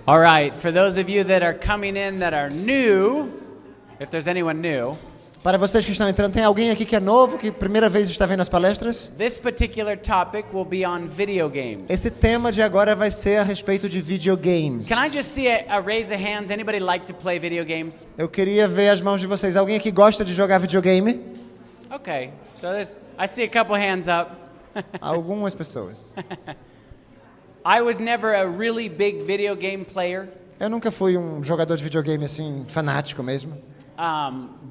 All right, for those of you that are coming in that are new, if there's anyone new, Para vocês que estão entrando, tem alguém aqui que é novo, que primeira vez está vendo as palestras? this particular topic will be on video games. Esse tema de agora vai ser a respeito de videogames. Can I just see a raise of hands? Anybody like to play video games? Eu queria ver as mãos de vocês. Alguém aqui gosta de jogar videogame? Okay, so I see a couple hands up. Algumas pessoas. I was never a really big video game player, Eu nunca fui um jogador de videogame assim, fanático mesmo.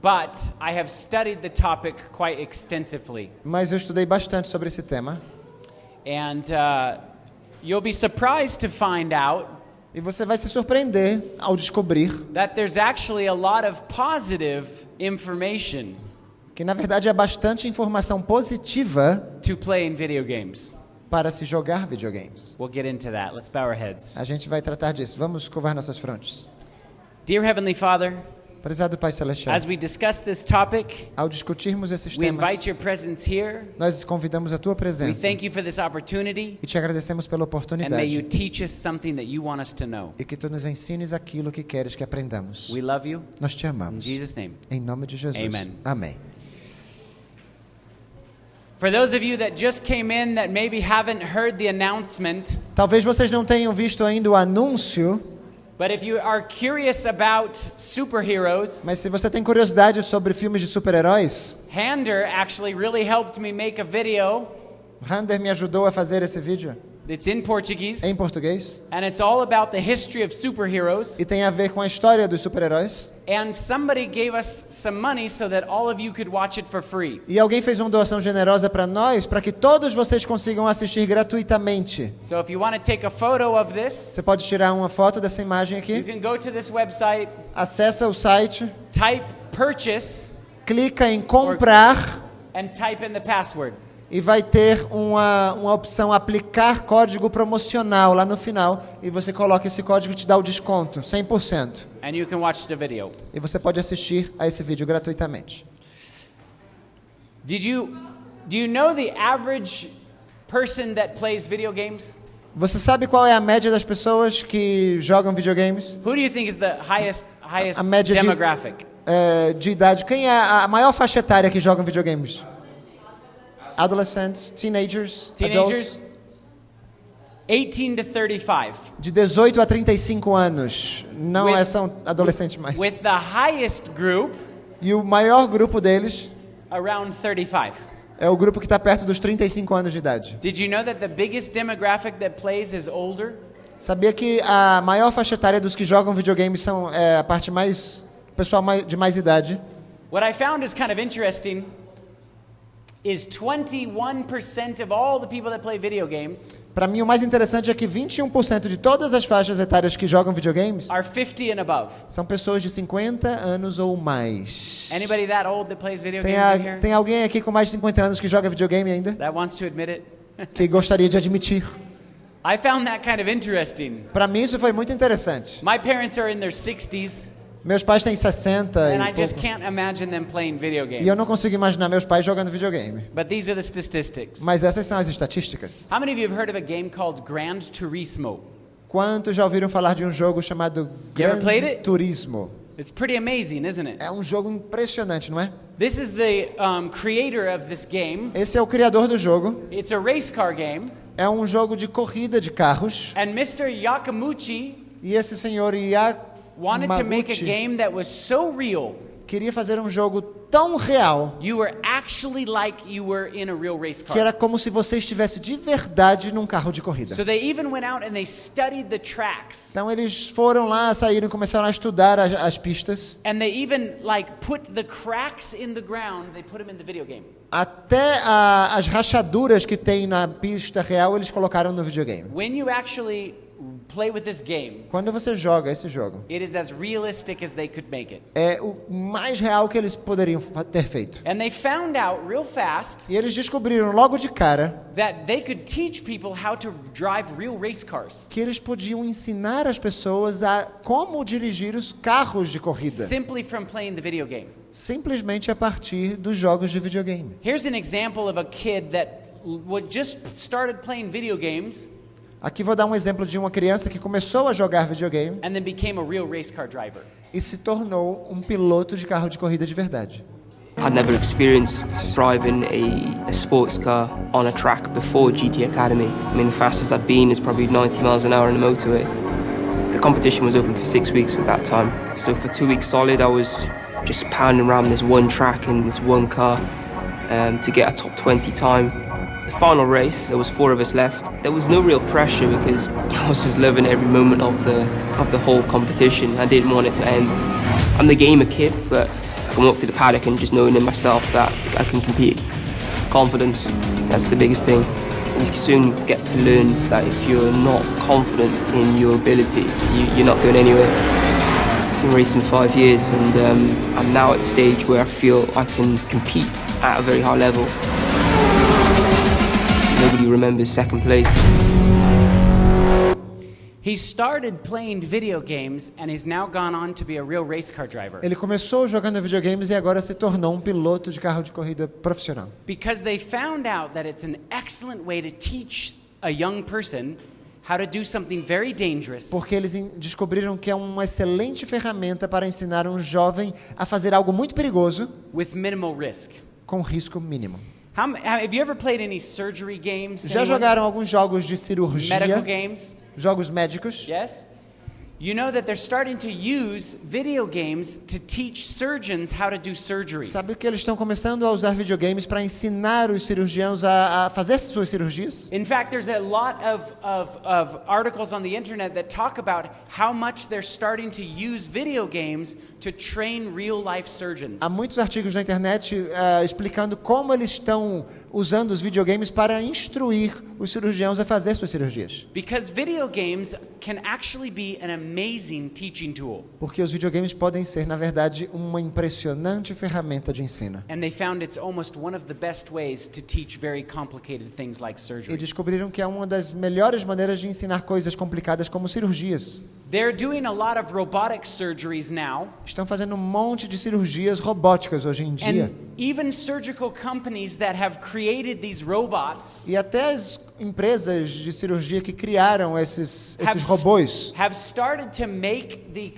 but I have studied the topic quite extensively. Mas eu estudei bastante sobre esse tema. And you'll be surprised to find out E você vai se surpreender ao descobrir that there's actually a lot of positive information que, na verdade, há bastante informação positiva to play in video games. para se jogar videogames. We'll get into that. Let's bow our heads. A gente vai tratar disso. Vamos curvar nossas frontes. Dear Heavenly Father, Prezado Pai Celestial, as we discuss this topic, ao discutirmos esses we temas, invite your presence here. nós convidamos a Tua We presença thank you for this opportunity, e te agradecemos pela and may you oportunidade teach us something that you want us to know. e que Tu nos ensines aquilo que queres que aprendamos. We love you. Nós te In amamos. Jesus' name. Em nome de Jesus. Amen. Amém. For those of you that just came in that maybe haven't heard the announcement, Talvez vocês não tenham visto ainda o anúncio, but if you are curious about superheroes, mas se você tem curiosidade sobre filmes de super-heróis, Hander actually really helped me make a video. Rander me ajudou a fazer esse vídeo It's in Portuguese, em português and it's all about the history of superheroes. e tem a ver com a história dos super-heróis. And somebody gave us some money so that all of you could watch it for free. E alguém fez uma doação generosa para nós, para que todos vocês consigam assistir gratuitamente. So if you want to take a photo of this, Você pode tirar uma foto dessa imagem you aqui, can go to this website, acessa o site, type purchase, clica em comprar and type in the password. e vai ter uma opção aplicar código promocional lá no final. E você coloca esse código e te dá o desconto, 100%. And you can watch the video. E você pode assistir a esse vídeo gratuitamente. Do you know the average person that plays video games? Você sabe qual é a média das pessoas que jogam videogames? Who do you think is the highest A média de- demographic? De idade. Quem é a maior faixa etária que jogam videogames? Adolescentes, teenagers, Teenagers? adults. 18 to 35. De 18 a 35 anos. Não With- são adolescentes mais. With the highest group E o maior grupo deles around 35. é o grupo que está perto dos 35 anos de idade. Did you know that the biggest demographic that plays is older? Sabia que a maior faixa etária dos que jogam videogames são a parte mais... pessoal de mais idade. What I found is kind of interesting is 21% of all the people that play video games Para mim, o mais interessante é que 21% de todas as faixas etárias que jogam videogames are 50 and above. são pessoas de 50 anos ou mais. Anybody that old that plays video games in here? Tem alguém aqui com mais de 50 anos que joga videogame ainda? That wants to admit it? Que gostaria de admitir. I found that kind of interesting. Para mim, isso foi muito interessante. My parents are in their 60s, Meus pais têm 60 and I e just pouco. can't imagine them playing video games. E eu não consigo imaginar meus pais jogando videogame. But these are the statistics. Mas essas são as estatísticas. How many of you have heard of a game called Gran Turismo? Quantos já ouviram falar de um jogo chamado ever played Gran it? Turismo? It's pretty amazing, isn't it? É um jogo impressionante, não é? This is the creator of this game. Esse é o criador do jogo. It's a race car game. É um jogo de corrida de carros. And Mr. Yakamuchi E esse senhor wanted to make a Yamaguchi game that was so real, queria fazer um jogo tão real you were actually like you were in a real race que car. era como se você estivesse de verdade num carro de corrida. So they even went out and they studied the tracks. Então eles foram lá, saíram e começaram a estudar as pistas. And they even like put the cracks in the ground, they put them in the video game. Até as rachaduras que tem na pista real eles colocaram no videogame. When you actually play with this game, Quando você joga esse jogo, it is as realistic as they could make it. é o mais real que eles poderiam ter feito. And they found out real fast E eles descobriram logo de cara that they could teach people how to drive real race cars que eles podiam ensinar as pessoas a como dirigir os carros de corrida, simply from playing the video game. simplesmente a partir dos jogos de videogame. Here's an example of a kid that just started playing video games Aqui vou dar um exemplo de uma criança que começou a jogar videogame and then became a real race car driver. e se tornou um piloto de carro de corrida de verdade. I'd never experienced driving a sports car on a track before GT Academy. I mean, the fastest I'd been is probably 90 miles an hour on the motorway. The competition was open for 6 weeks at that time. So for 2 weeks solid, I was just pounding around this one track in this one car to get a top 20 time. The final race, there was 4 of us left. There was no real pressure because I was just loving every moment of the whole competition. I didn't want it to end. I'm the gamer kid, but I come up through the paddock and just knowing in myself that I can compete. Confidence, that's the biggest thing. You soon get to learn that if you're not confident in your ability, you're not going anywhere. I've been racing 5 years and I'm now at the stage where I feel I can compete at a very high level. Nobody remembers second place. He started playing video games and he's now gone on to be a real race car driver. Ele começou jogando videogames e agora se tornou um piloto de carro de corrida profissional. Because they found out that it's an excellent way to teach a young person how to do something very dangerous. Porque eles descobriram que é uma excelente ferramenta para ensinar um jovem a fazer algo muito perigoso With minimal risk. com risco mínimo. Have you ever played any surgery games? Já Anyone? jogaram alguns jogos de cirurgia? Medical games? Jogos médicos? Yes? You know that they're starting to use video games to teach surgeons how to do surgery. Sabe que eles estão começando a usar videogames para ensinar os cirurgiões a fazer suas cirurgias? In fact, there's a lot of articles on the internet that talk about how much they're starting to use video games to train real-life surgeons. Há muitos artigos na internet explicando como eles estão usando os videogames para instruir os cirurgiões a fazer suas cirurgias. Because video games can actually be an amazing teaching tool. Porque os videogames podem ser, na verdade, uma impressionante ferramenta de ensino. And they found it's almost one of the best ways to teach very complicated things like E surgery. descobriram que é uma das melhores maneiras de ensinar coisas complicadas como cirurgias. They're doing a lot of robotic surgeries now. Estão fazendo um monte de cirurgias robóticas hoje em dia. And even surgical companies that have created these robots E até as empresas de cirurgia que criaram esses robôs have started to make the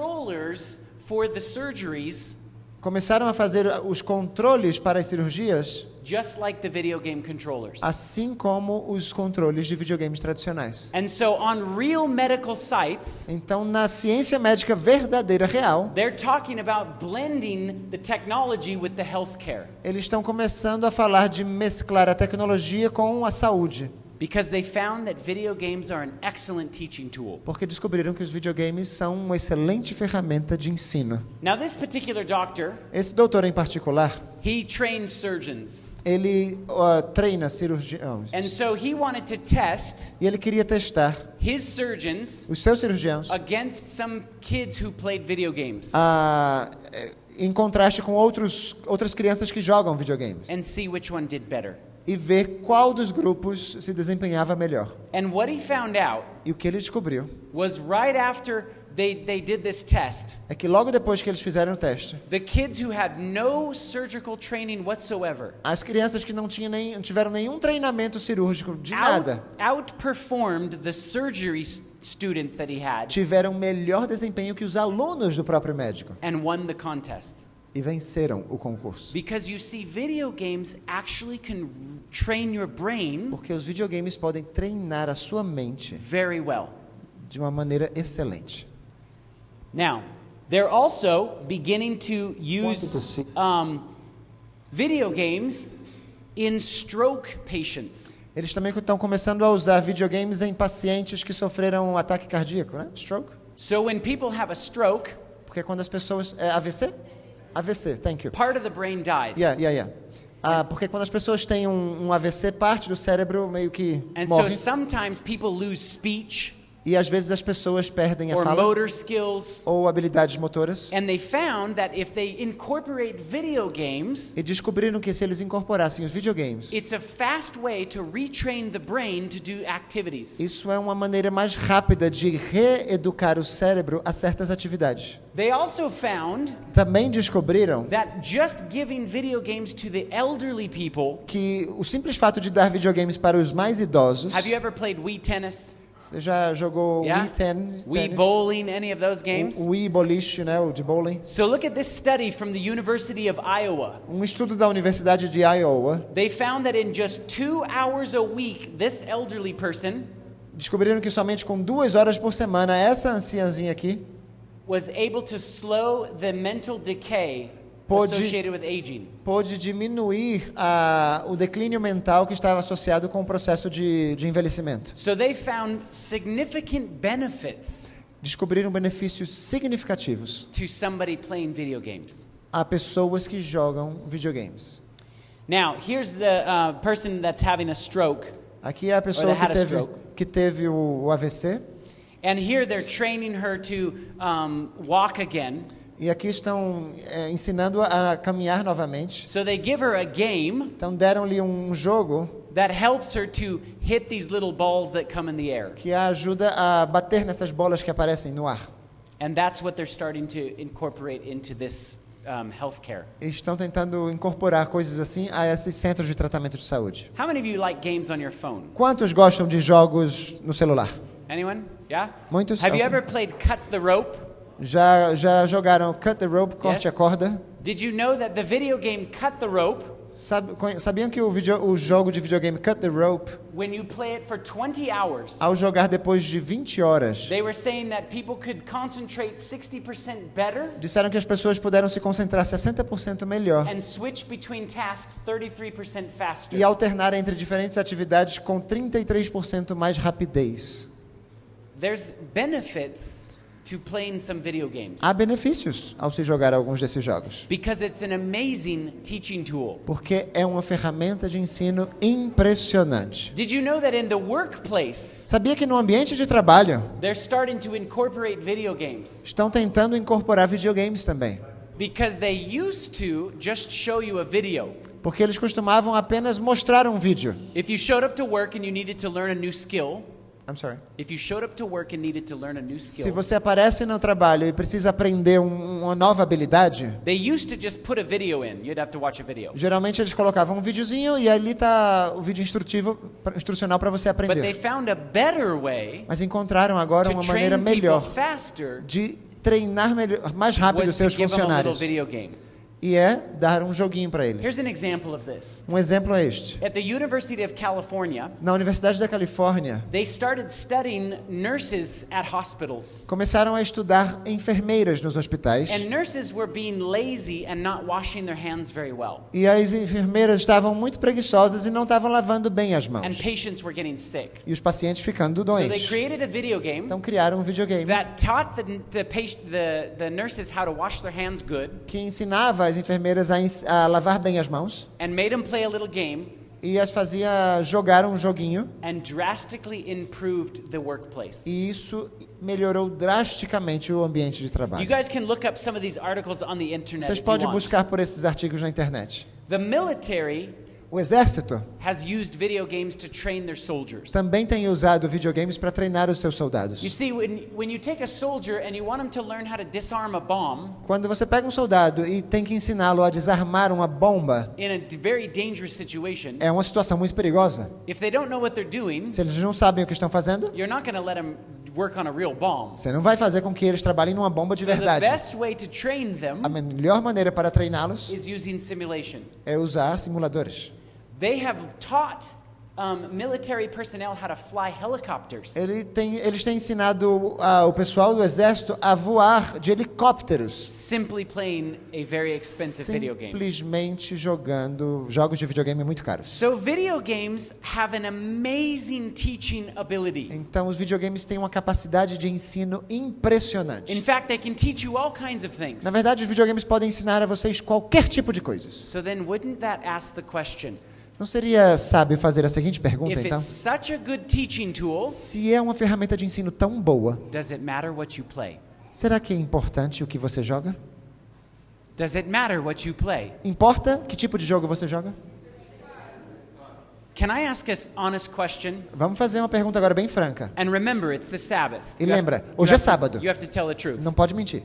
controllers for the surgeries começaram a fazer os controles para as cirurgias, just like the video game controllers. assim como os controles de videogames tradicionais. And so on real medical sites, Então, na ciência médica verdadeira, real, they're talking about blending the technology with the healthcare. eles estão começando a falar de mesclar a tecnologia com a saúde, Because they found that video games are an excellent teaching tool. porque descobriram que os videogames são uma excelente ferramenta de ensino. Now this particular doctor, Esse doutor em particular, he trains surgeons. ele treina cirurgiões. And so he wanted to test E ele queria testar his surgeons os seus cirurgiões against some kids who played video games em contraste com outras crianças que jogam videogames. and see which one did better. E ver qual dos grupos se desempenhava melhor. And what he found out E o que ele descobriu was right after they did this test, é que logo depois que eles fizeram o teste, the kids who had no surgical training whatsoever as crianças que não tiveram nenhum treinamento cirúrgico de nada, outperformed the surgery students that he had tiveram melhor desempenho que os alunos do próprio médico and won the contest. e venceram o concurso. Because you see, video games actually can train your brain Porque os videogames podem treinar a sua mente very well. de uma maneira excelente. Now, they're also beginning to use video games in stroke patients. Eles também estão começando a usar videogames em pacientes que sofreram um ataque cardíaco, né? Stroke. So when people have a stroke, Porque quando as pessoas... AVC? AVC, thank you. part of the brain dies. Yeah. Porque quando as pessoas têm um AVC, parte do cérebro meio que And so morre. sometimes people lose speech E às vezes as pessoas perdem a or fala motor skills. ou habilidades motoras. And they found that if they incorporate video games, E descobriram que se eles incorporassem os videogames, it's a fast way to retrain the brain to do activities. isso é uma maneira mais rápida de reeducar o cérebro a certas atividades. They also found Também descobriram that just giving video games to the elderly people. que o simples fato de dar videogames para os mais idosos... Have you ever played Wii tennis? Você já jogou Yeah? Wii Ten, Wii tênis? bowling, any of those games? O Wii boliche, né, o de bowling. So look at this study from the University of Iowa. Um estudo da Universidade de Iowa They found that in just 2 hours a week, this elderly person descobriram que somente com 2 horas por semana, essa anciãzinha aqui was able to slow the mental decay associated with aging. pôde diminuir o declínio mental que estava associado com o processo de envelhecimento. So they found significant benefits Descobriram benefícios significativos to somebody playing video games. a pessoas que jogam videogames. Now, here's the person that's having a stroke, Aqui é a pessoa had a que stroke. teve o AVC. and here they're training her to walk again. E aqui estão ensinando a caminhar novamente. So they give her a game Então deram-lhe um jogo that helps her to hit these little balls that come in the air. que a ajuda a bater nessas bolas que aparecem no ar. And that's what they're starting to incorporate into this healthcare. E estão tentando incorporar coisas assim a esses centros de tratamento de saúde. How many of you like games on your phone? Quantos gostam de jogos no celular? Anyone? Yeah? Muitos? Have you Ok. ever played Cut the Rope? Já jogaram Cut the Rope, corte Yes. a corda? Did you know that the video game Cut the Rope, Sabiam que o jogo de videogame Cut the Rope, when you play it for 20 hours, ao jogar depois de 20 horas, they were saying that people could concentrate 60% better disseram que as pessoas puderam se concentrar 60% melhor and switch between tasks 33% faster. e alternar entre diferentes atividades com 33% mais rapidez. There's benefits to playing some video games Há benefícios ao se jogar alguns desses jogos, because it's an amazing teaching tool. porque é uma ferramenta de ensino impressionante. Did you know that in the workplace, Sabia que no ambiente de trabalho they're starting to incorporate video games? estão tentando incorporar videogames também? Because they used to just show you a video. Porque eles costumavam apenas mostrar um vídeo. If you showed up to work and you needed to learn a new skill, I'm sorry. if you showed up to work and needed to learn a new Se skill, você aparece no trabalho e precisa aprender uma nova habilidade, they used to just put a video in. You'd have to watch a video. geralmente eles colocavam um videozinho e ali está o vídeo instrucional para você But they aprender. found a better way Mas encontraram agora to uma train maneira people melhor faster de treinar mais rápido os was to seus give them a little funcionários. video game. E é dar um joguinho para Here's eles. an example of this. Um exemplo é este. At the University of California, Na Universidade da Califórnia, they started studying nurses at hospitals. começaram a estudar enfermeiras nos hospitais. And nurses were being lazy and not washing their hands very well. E as enfermeiras estavam muito preguiçosas e não estavam lavando bem as And mãos. patients were getting sick. E os pacientes ficando So they doentes. created a video game Então criaram um videogame that taught the nurses how to wash their hands good que ensinava as enfermeiras a lavar bem as mãos and made them play a little game e as fazia jogar um joguinho. and drastically improved the workplace. E isso melhorou drasticamente o ambiente de You trabalho. guys can look up some of these articles on the internet Vocês if you podem want. buscar por esses artigos na internet. The military O exército has used video games to train their soldiers. também tem usado videogames para treinar os seus soldados. You see, when you take a soldier and you want him to learn how to disarm a bomb Quando você pega um soldado e tem que ensiná-lo a desarmar uma bomba, in a very dangerous situation, é uma situação muito perigosa. if they don't know what they're doing, Se eles não sabem o que estão fazendo, you're not going to let them work on a real bomb. você não vai fazer com que eles trabalhem numa bomba de So the verdade. best way to train them A melhor maneira para treiná-los is using simulation. é usar simuladores. They have taught military personnel how to fly helicopters. Eles têm ensinado o pessoal do exército a voar de helicópteros, Simply playing a very expensive video game. simplesmente jogando jogos de videogame muito caros. So video games have an amazing teaching ability. Então, os videogames têm uma capacidade de ensino impressionante. In fact, they can teach you all kinds of things. Na verdade, os videogames podem ensinar a vocês qualquer tipo de coisas. So then wouldn't that ask the question, Não seria sábio fazer a seguinte pergunta, if então? it's such a good teaching tool, Se é uma ferramenta de ensino tão boa, does it matter what you play? será que é importante o que você joga? Does it matter what you play? Importa que tipo de jogo você joga? Can I ask an honest question? Vamos fazer uma pergunta agora bem franca. And remember, it's the Sabbath. E You have lembra, to- hoje you é have to- sábado. You have to tell the truth. Não pode mentir.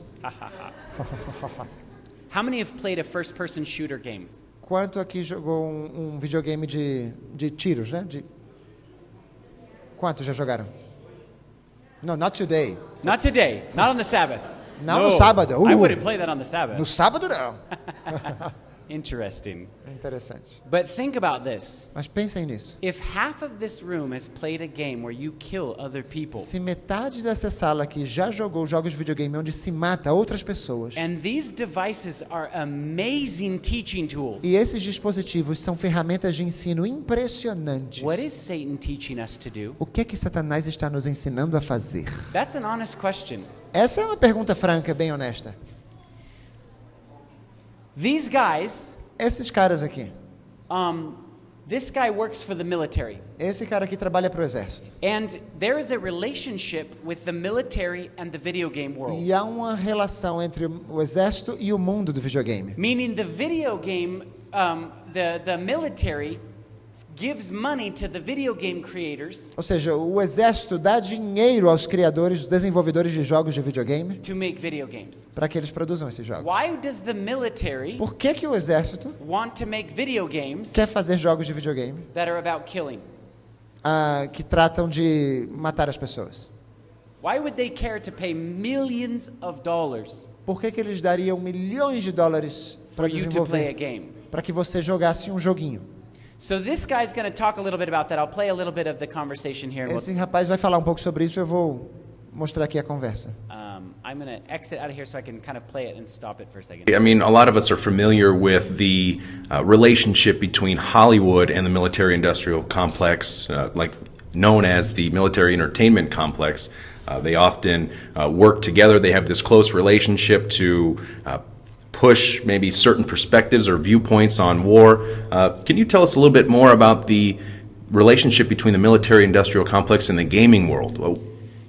How many have played a first-person shooter game? Quanto aqui jogou um videogame de tiros, né? Quantos já jogaram? No, not today. Not today. Not on the Sabbath. Não no sábado. I wouldn't play that on the Sabbath. No sábado não. Interesting. Interessante. But think about this. Mas pensem nisso. If half of this room has played a game where you kill other people, Se metade dessa sala aqui já jogou jogos de videogame onde se mata outras pessoas, and these devices are amazing teaching tools, e esses dispositivos são ferramentas de ensino impressionantes, what is Satan teaching us to do? o que é que Satanás está nos ensinando a fazer? That's an honest question. Essa é uma pergunta franca, bem honesta. These guys, Esses caras aqui. this guy works for the military. Esse cara aqui trabalha para o exército. And there is a relationship with the military and the video game world. E há uma relação entre o exército e o mundo do videogame. Meaning the video game, the military gives money to the video game creators Ou seja, o exército dá dinheiro aos criadores, os desenvolvedores de jogos de videogame, to make video games. para que eles produzam esses jogos. Why does the military Por que que o exército want to make video games quer fazer jogos de videogame that are about killing? que tratam de matar as pessoas? Why would they care to pay millions of dollars Por que que eles dariam milhões de dólares for para you to play a desenvolver, game? para que você jogasse um joguinho? So this guy's going to talk a little bit about that. I'll play a little bit of the conversation here. Esse rapaz vai falar um pouco sobre isso, eu vou mostrar aqui a conversa. I'm going to exit out of here so I can kind of play it and stop it for a second. I mean, a lot of us are familiar with the relationship between Hollywood and the military-industrial complex, like known as the military entertainment complex. They often work together. They have this close relationship to push maybe certain perspectives or viewpoints on war. Can you tell us a little bit more about the relationship between the military-industrial complex and the gaming world?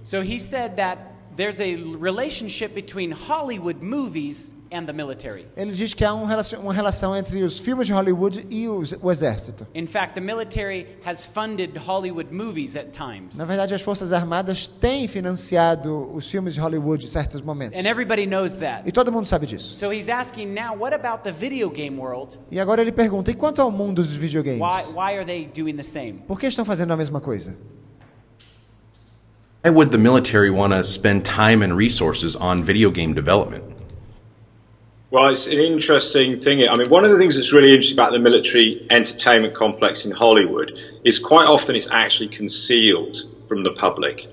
So he said that there's a relationship between Hollywood movies and the military. Ele diz que há uma relação entre os filmes de Hollywood e o exército. In fact, the military has funded Hollywood movies at times. Na verdade, as Forças Armadas têm financiado os filmes de Hollywood em certos momentos. And everybody knows that. E todo mundo sabe disso. So he's asking now, what about the video game world? E agora ele pergunta, e quanto ao mundo dos videogames? Why are they doing the same? Por que estão fazendo a mesma coisa? Why would the military want to spend time and resources on video game development? Well, it's an interesting thing. I mean, one of the things that's really interesting about the military entertainment complex in Hollywood is quite often it's actually concealed from the public.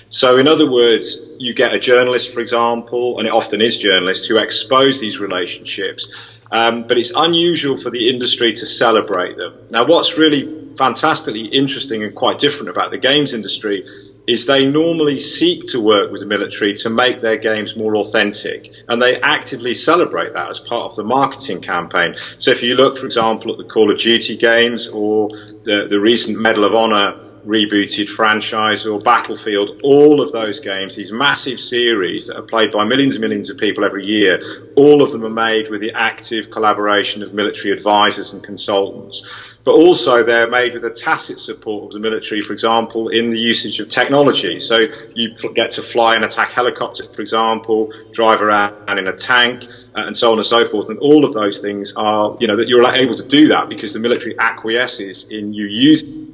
So in other words, you get a journalist, for example, and it often is journalists who expose these relationships, but it's unusual for the industry to celebrate them. Now, what's really fantastically interesting and quite different about the games industry is they normally seek to work with the military to make their games more authentic, and they actively celebrate that as part of the marketing campaign. So if you look, for example, at the Call of Duty games or the recent Medal of Honor rebooted franchise or Battlefield, all of those games, these massive series that are played by millions and millions of people every year, all of them are made with the active collaboration of military advisors and consultants. But also they're made with the tacit support of the military, for example, in the usage of technology. So you get to fly an attack helicopter, for example, drive around in a tank, and so on and so forth. And all of those things are, that you're able to do that because the military acquiesces in you using.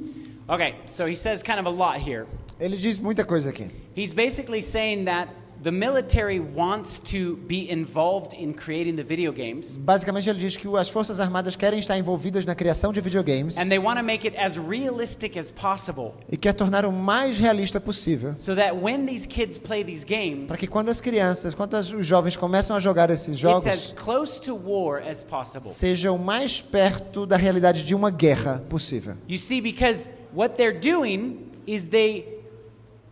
Okay, so he says kind of a lot here. Ele diz muita coisa aqui. He's basically saying that the military wants to be involved in creating the video games. Basicamente ele diz que as Forças Armadas querem estar envolvidas na criação de videogames. And they want to make it as realistic as possible. E quer tornar o mais realista possível. So that when these kids play these games, para que quando as crianças, quando os jovens começam a jogar esses jogos, it's as close to war as possible. Seja o mais perto da realidade de uma guerra possível. You see, because what they're doing is they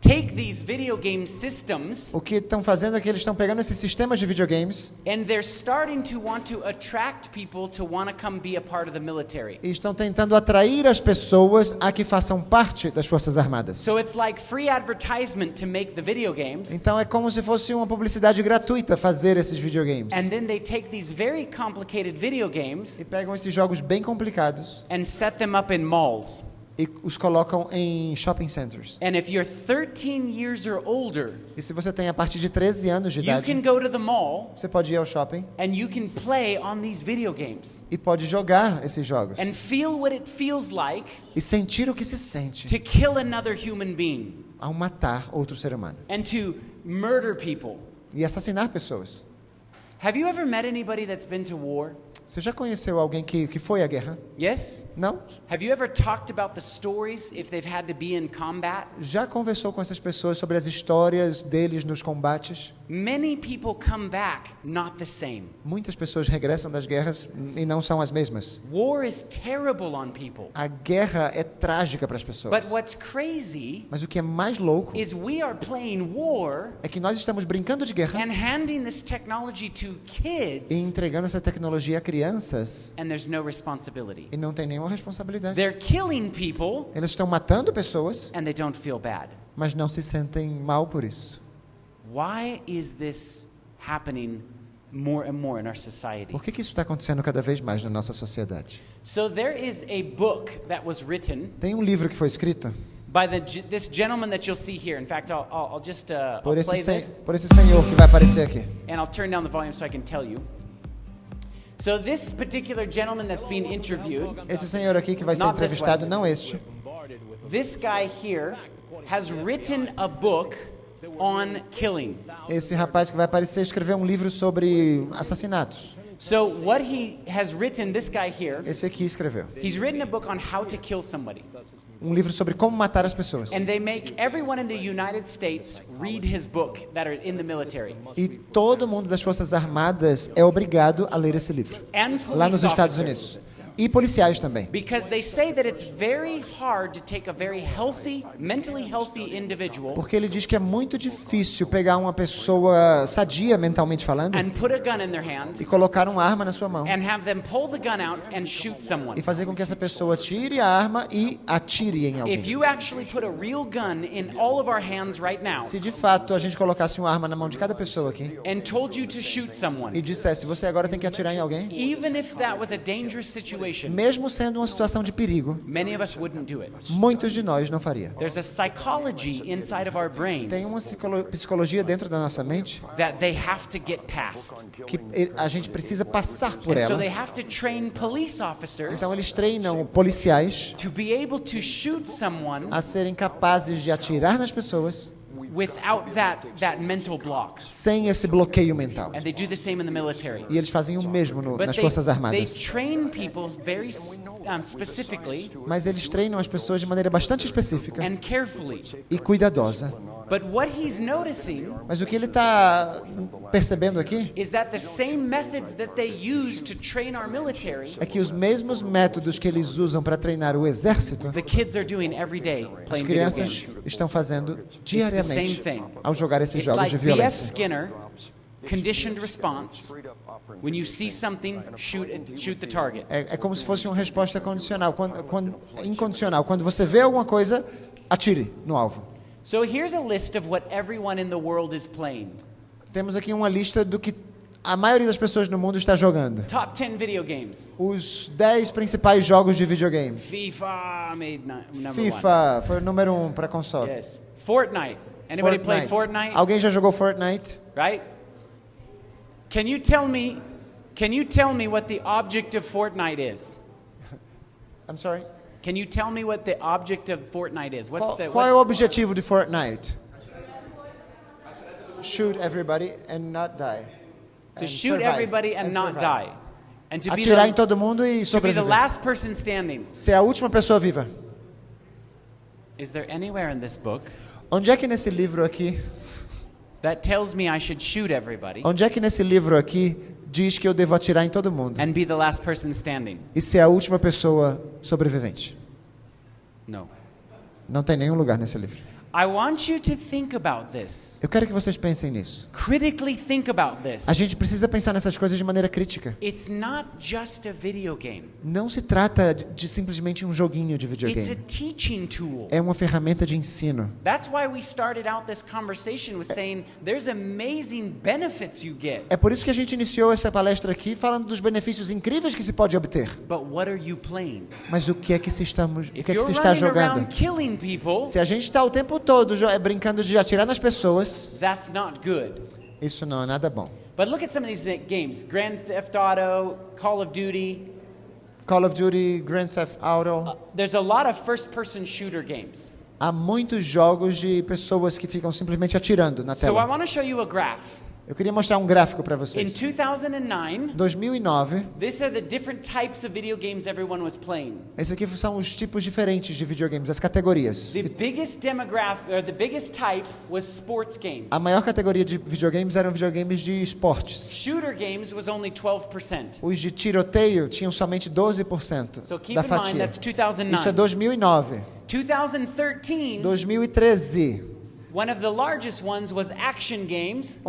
take these video game systems. O que estão fazendo é que eles estão pegando esses sistemas de videogames. And they're starting to want to attract people to want to come be a part of the military. E estão tentando atrair as pessoas a que façam parte das Forças Armadas. So it's like free advertisement to make the video games. Então é como se fosse uma publicidade gratuita fazer esses videogames. And then they take these very complicated video games. E pegam esses jogos bem complicados. And set them up in malls. E os colocam em shopping centers. And if you're 13 years or older, e se você tem a partir de 13 anos de idade, you can go to the mall, você pode ir ao shopping, and you can play on these video games. E pode jogar esses jogos. And feel what it feels like e sentir o que se sente. To kill another human being. ao matar outro ser humano and to murder people. e assassinar pessoas. Have you ever met anybody that's been to war? Você já conheceu alguém que foi à guerra? Yes? Não? Have you ever talked about the stories if they've had to be in combat? Já conversou com essas pessoas sobre as histórias deles nos combates? Many people come back not the same. Muitas pessoas regressam das guerras e não são as mesmas. War is terrible on people. A guerra é trágica para as pessoas. But what's crazy Mas o que é mais louco is we are playing war é que nós estamos brincando de guerra and handing this technology to kids e entregando essa tecnologia a crianças and there's no responsibility. e não tem nenhuma responsabilidade. They're killing people Eles estão matando pessoas, and they don't feel bad. mas não se sentem mal por isso. Why is this happening more and more in our society? Por que isso está acontecendo cada vez mais na nossa sociedade? So there is a book that was written Tem um livro que foi escrito by this gentleman that you'll see here. In fact, I'll just I'll por play esse, this por esse senhor que vai aparecer aqui. and I'll turn down the volume so I can tell you. So this particular gentleman that's being interviewed, Esse senhor aqui que vai ser Not this entrevistado, one. não este. this guy here has written a book on killing. Esse rapaz que vai aparecer escreveu um livro sobre assassinatos. So what he has written, this guy here, Esse aqui escreveu. he's written a book on how to kill somebody. Um livro sobre como matar as pessoas. And they make everyone in the United States read his book that are in the military. E todo mundo das Forças Armadas é obrigado a ler esse livro. And Lá nos police Estados officers. Unidos. E policiais também. Because they say that it's very hard to take a very healthy, mentally healthy individual Porque ele diz que é muito difícil pegar uma pessoa sadia mentalmente falando and put a gun in their hand e colocar uma arma na sua mão and have them pull the gun out and shoot someone. e fazer com que essa pessoa tire a arma e atire em If alguém. you actually put a real gun in all of our hands right now Se de fato a gente colocasse uma arma na mão de cada pessoa aqui and told you to shoot e someone, dissesse, você agora tem que atirar em alguém, even if that was a dangerous situation, mesmo sendo uma situação de perigo, many of us wouldn't do it. muitos de nós não faria. There's a psychology inside of our brains Tem uma psicologia dentro da nossa mente that they have to get past. que a gente precisa passar por And so ela. they have to train police officers Então eles treinam policiais to be able to shoot someone a serem capazes de atirar nas pessoas without that mental block. sem esse bloqueio mental. And they do the same in the military. E eles fazem o mesmo But nas Forças they Armadas. train people very specifically Mas eles treinam as pessoas de maneira bastante específica and carefully. e cuidadosa. But what he's noticing Mas o que ele está percebendo aqui is that the same methods that they use to train our military, é que os mesmos métodos que eles usam para treinar o exército, the kids are doing every day as playing video games. crianças estão fazendo It's the same diariamente thing. ao jogar esses It's jogos like de B.F. violência. Skinner, conditioned response. When you see something, shoot the target. É como se fosse uma resposta condicional, incondicional. Quando você vê alguma coisa, atire no alvo. So here's a list of what everyone in the world is playing. Temos aqui uma lista do que a maioria das pessoas no mundo está jogando. Top 10 video games. Os 10 principais jogos de videogame. FIFA made number FIFA foi o número 1 para console. one. Yes. Fortnite. Anybody play Fortnite? Alguém já jogou Fortnite? Right? Can you tell me what the object of Fortnite is? I'm sorry. Can you tell me what the object of Fortnite is? What's the Qual é o objetivo de Fortnite? Shoot everybody and not die. to And shoot survive. everybody and not survive. die. And to be Atirar em the, todo mundo e to be the sobreviver. last person standing. Ser a última pessoa viva. Is there anywhere in this book Onde é que nesse livro aqui, that tells me I should shoot everybody onde é que nesse livro aqui diz que eu devo atirar em todo mundo and be the last person standing? e ser a última pessoa sobrevivente? No. Não tem nenhum lugar nesse livro. I want you to think about this. Eu quero que vocês pensem nisso. Critically think about this. A gente precisa pensar nessas coisas de maneira crítica. It's not just a video game. Não se trata de simplesmente um joguinho de It's a videogame. teaching tool. É uma ferramenta de ensino. That's why we started out this conversation with saying there's amazing benefits you get. É por isso que a gente iniciou essa palestra aqui falando dos benefícios incríveis que se pode obter. But what are you playing? Mas o que é que se está If you're running jogando? around killing people, Se a gente está o tempo todo brincando de atirar nas pessoas, that's not good. isso não é nada bom. But look at some of these games. Grand Theft Auto, Call of Duty. Call of Duty, Grand Theft Auto. There's a lot of first-person shooter games. Há muitos jogos de pessoas que ficam simplesmente atirando na So I tela. want to show you a graph. Eu queria mostrar um gráfico para In vocês. 2009, 2009, these are the different types of video games everyone was playing. esses aqui são os tipos diferentes de videogames, as categorias. The biggest demographic, or the biggest type, was sports games. A maior categoria de videogames eram videogames de esportes. Shooter games was only 12%. Os de tiroteio tinham somente 12% So keep da in mind fatia. that's Isso é 2009. 2009. 2013, 2013, one of the largest ones was action games.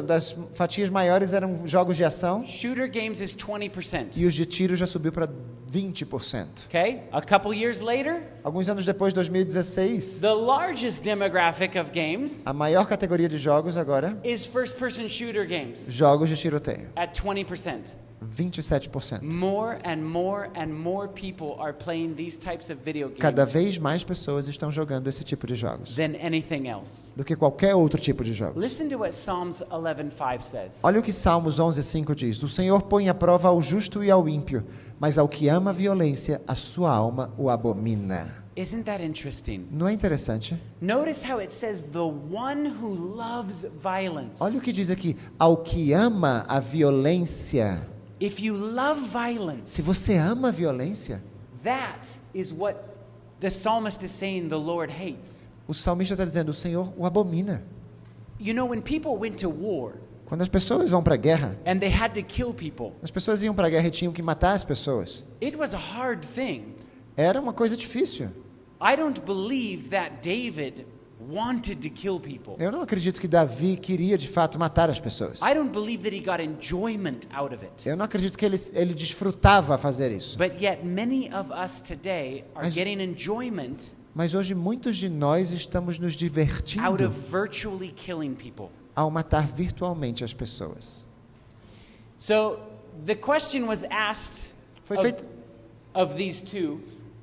das fatias maiores eram jogos de ação Shooter games is 20%. e os de tiro já subiu para 20%. Okay? A couple years later, Alguns anos depois, 2016, the largest demographic of games a maior categoria de jogos agora, is first-person shooter games jogos de tiroteio, at 20%. 27%. More and more and more people are playing these types of video Cada games vez mais pessoas estão jogando esse tipo de jogos than anything else. do que qualquer outro tipo de jogos. Listen to what Psalms 11:5 says. Olha o que Salmos 11:5 diz: O Senhor põe à prova ao justo e ao ímpio, mas ao que ama a violência, a sua alma o abomina. Isn't that interesting? Não é interessante? Notice how it says the one who loves violence. Olha o que diz aqui: ao que ama a violência. If you love Se violence, você ama a violência, that is what the psalmist is saying the Lord hates. o salmista está dizendo: o Senhor o abomina. You know, when people went to war Quando as pessoas vão para a guerra, and they had to kill people, as pessoas iam para a guerra e tinham que matar as pessoas. it was a hard thing. Era uma coisa difícil. I don't believe that David wanted to kill people. Eu não acredito que Davi queria de fato matar as pessoas. I don't believe that he got enjoyment out of it. Eu não acredito que ele desfrutava fazer isso. But yet many of us today are Mas- getting enjoyment Mas hoje muitos de nós estamos nos out divertindo of virtually killing people. ao matar virtualmente as pessoas. So the question was asked Foi of, feito- of these two.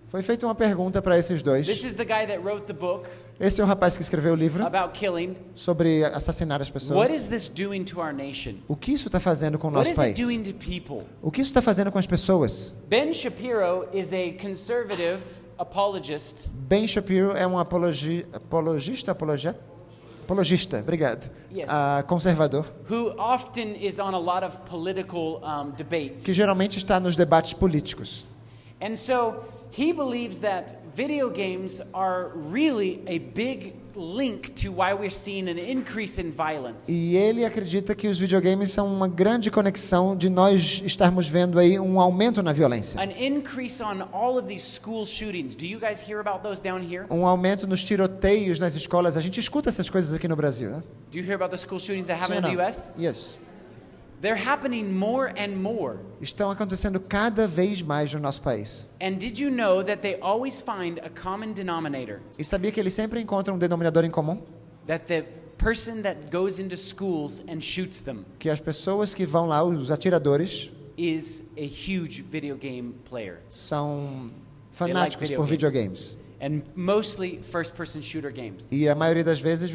Foi feita uma pergunta para esses dois. This is the guy that wrote the book Esse é o rapaz que escreveu o livro about killing. sobre assassinar as pessoas. What is this doing to our nation? O que isso está fazendo com o What nosso is it país? doing to people? O que isso está fazendo com as pessoas? Ben Shapiro is a conservative apologist Ben Shapiro é um apologista, obrigado. Yes. Conservador, who often is on a lot of political debates. que geralmente está nos debates políticos. And so he believes that video games are really a big link to why we're seeing an increase in violence. E ele acredita que os videogames são uma grande conexão de nós estarmos vendo aí um aumento na violência. An increase on all of these school shootings. Do you guys hear about those down here? Um aumento nos tiroteios nas escolas. A gente escuta essas coisas aqui no Brasil, né? Do you hear about the school shootings that Sim happen ou in não? the US? Yes. They're happening more and more. Estão acontecendo cada vez mais no nosso país. And did you know that they always find a common denominator? E sabia que eles sempre encontram um denominador em comum? That the person that goes into schools and shoots them Que as pessoas que vão lá, os atiradores, is a huge video game player. são They like fanáticos video por games. videogames. And mostly first-person shooter games. E a maioria das vezes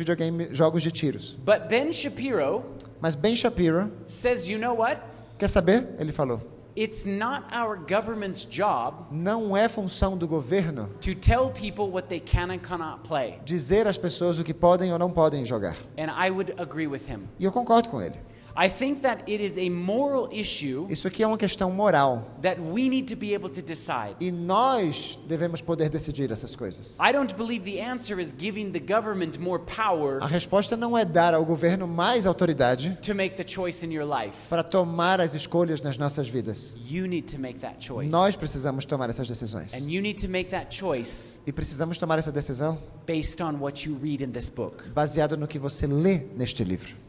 jogos de tiros. But Ben Shapiro Mas Ben Shapiro, says, you know what? quer saber? Ele falou: It's not our government's job não é função do governo to tell people what they can and cannot play. dizer às pessoas o que podem ou não podem jogar. And I would agree with him. E eu concordo com ele. I think that it is a moral issue Isso aqui é uma questão moral. that we need to be able to decide. E nós devemos poder decidir essas coisas. I don't believe the answer is giving the government more power A resposta não é dar ao governo mais autoridade to make the choice in your life. para tomar as escolhas nas nossas vidas. You need to make that choice. Nós precisamos tomar essas decisões. And you need to make that choice E precisamos tomar essa decisão based on what you read in this book. baseado no que você lê neste livro.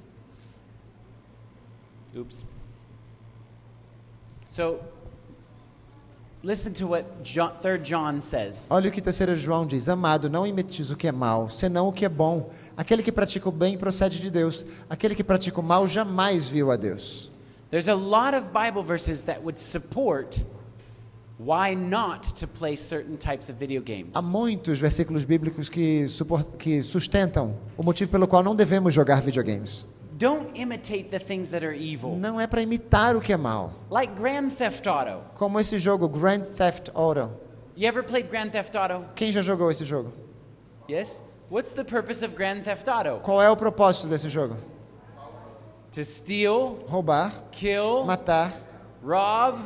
Oops. So, listen to what 3 John says. Olha o que 3 João diz: Amado, não imites o que é mal, senão o que é bom. Aquele que pratica o bem procede de Deus. Aquele que pratica o mal jamais viu a Deus. There's a lot of Bible verses that would support why not to play certain types of video games. Há muitos versículos bíblicos que sustentam o motivo pelo qual não devemos jogar videogames. Don't imitate the things that are evil. Não é para imitar o que é mal. Like Grand Theft Auto. Como esse jogo Grand Theft Auto. You ever played Grand Theft Auto? Quem já jogou esse jogo? Yes? What's the purpose of Grand Theft Auto? Qual é o propósito desse jogo? To steal, Roubar, kill, matar, rob,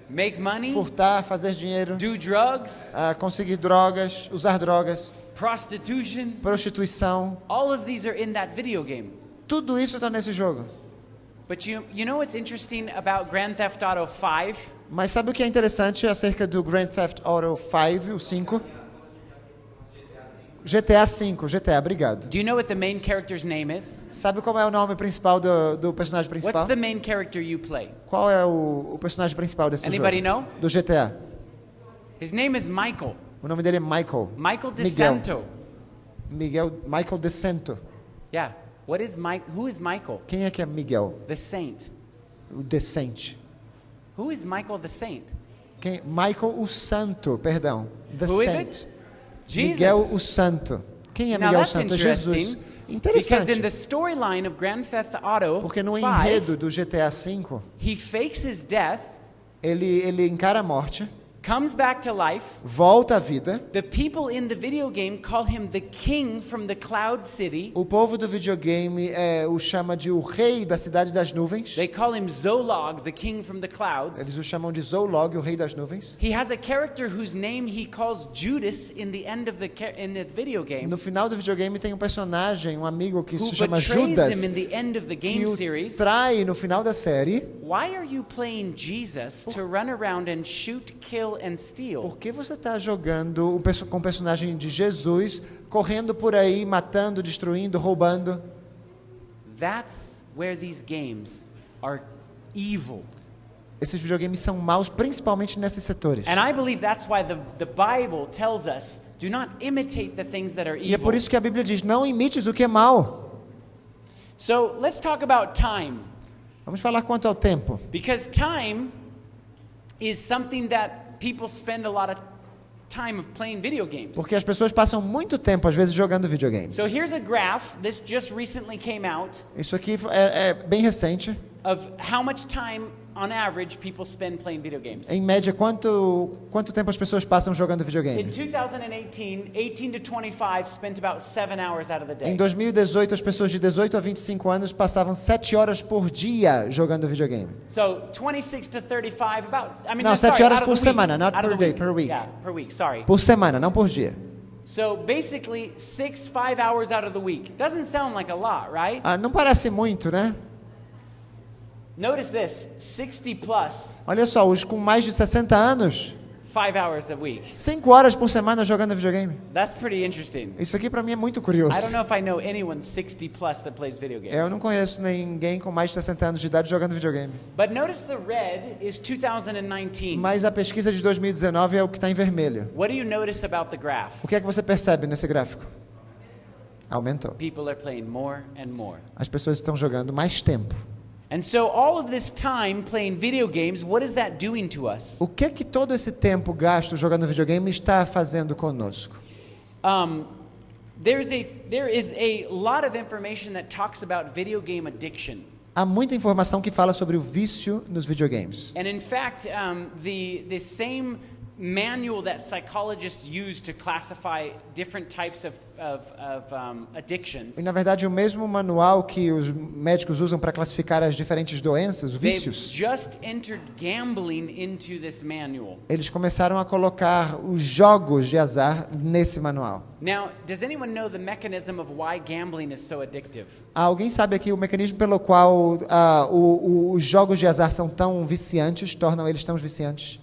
make money, furtar, fazer dinheiro, do drugs, conseguir drogas, usar drogas, prostitution. prostituição. All of these are in that video game. Tudo isso está nesse jogo. But you know what's interesting about Grand Theft Auto 5? Mas sabe o que é interessante acerca do Grand Theft Auto 5, o 5? GTA 5, GTA, obrigado. Do you know what the main character's name is? Sabe qual é o nome principal do personagem principal? What's the main character you play? Qual é o personagem principal desse Anybody jogo? know? Do GTA. His name is Michael. O nome dele é Michael. Michael DeSanto. Michael DeSanto. Yeah. Who is Michael? Quem é que é Miguel? The Saint. O decente. Who is Michael the Saint? Michael o Santo, perdão. The Who is Saint. it? Jesus. Miguel o Santo. Quem é Now Miguel that's Santo? É interesting. Jesus. Because in the Interessante. storyline of Grand Theft Auto Porque no 5, enredo do GTA V, he fakes his death, ele encara a morte, comes back to life. volta à vida. The people in the video game call him the king from the cloud city. O povo do videogame o chama de o rei da cidade das nuvens. They call him Zolog, the king from the clouds. Eles o chamam de Zolog, o rei das nuvens. He has a character whose name he calls Judas in the end of in the video game. No final do videogame tem um personagem, um amigo que Who se chama betrays Judas, him in the end of the que game o series. trai no final da série. Why are you playing Jesus to run around and shoot, kill and steal? Por que você está jogando com o personagem de Jesus, correndo por aí, matando, destruindo, roubando? That's where these games are evil. Esses videogames são maus, principalmente nesses setores. And I believe that's why the Bible tells us, do not imitate the things that are E é por evil. isso que a Bíblia diz, não imites o que é mal. So let's talk about time. Vamos falar quanto ao tempo. Because time is something that people spend a lot of time of playing video games. Porque as pessoas passam muito tempo, às vezes, jogando videogames. So here's a graph, this just recently came out, Isso aqui é bem recente. of how much time on average people spend playing video games. Em média, quanto tempo as pessoas passam jogando In videogame? 2018, 18 to 25 spent about 7 hours out of the day. Em 2018, as pessoas de 18 a 25 anos passavam 7 horas por dia jogando videogame. So 26 to 35, No, 7 horas por semana, not out of per the day, per week. Yeah, per week, sorry. Por semana, não por dia. So basically 5 hours out of the week. Doesn't sound like a lot, right? Não parece muito, né? Notice this, 60 plus, Olha só, os com mais de 60 anos, 5 hours a week. 5 horas por semana jogando videogame. That's pretty interesting. Isso aqui pra mim é muito I curioso. don't know if I know anyone 60 plus that plays video games. Eu não conheço ninguém com mais de 60 anos de idade jogando videogame. But notice the red is 2019. Mas a pesquisa de 2019 é o que está em vermelho. What do you notice about the graph? O que é que você percebe nesse gráfico? Aumentou. People are playing more and more. As pessoas estão jogando mais tempo. And so all of this time playing video games, what is that doing to us? O que é que todo esse tempo gasto jogando videogame está fazendo conosco? There is a lot of information that talks about video game addiction. Há muita informação que fala sobre o vício nos videogames. And in fact, the same manual that psychologists use to classify different types of addictions. E na verdade o mesmo manual que os médicos usam para classificar as diferentes doenças, os They've vícios, just entered gambling into this manual. eles começaram a colocar os jogos de azar nesse manual. Now, does anyone know the mechanism of why gambling is so addictive? Alguém sabe aqui o mecanismo pelo qual os jogos de azar são tão viciantes, tornam eles tão viciantes?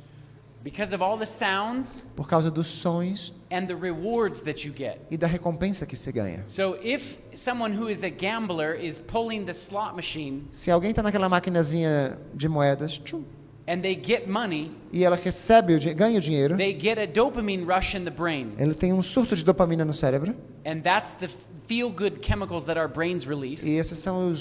Because of all the sounds Por causa dos sons and the rewards that you get. e da recompensa que se ganha. So if someone who is a gambler is pulling the slot machine Se alguém está naquela maquinazinha de moedas, tchum, and they get money, e ela recebe ganha o dinheiro, they get a dopamine rush in the brain. ele tem um surto de dopamina no cérebro, And that's the feel-good chemicals that our brains release. e essas são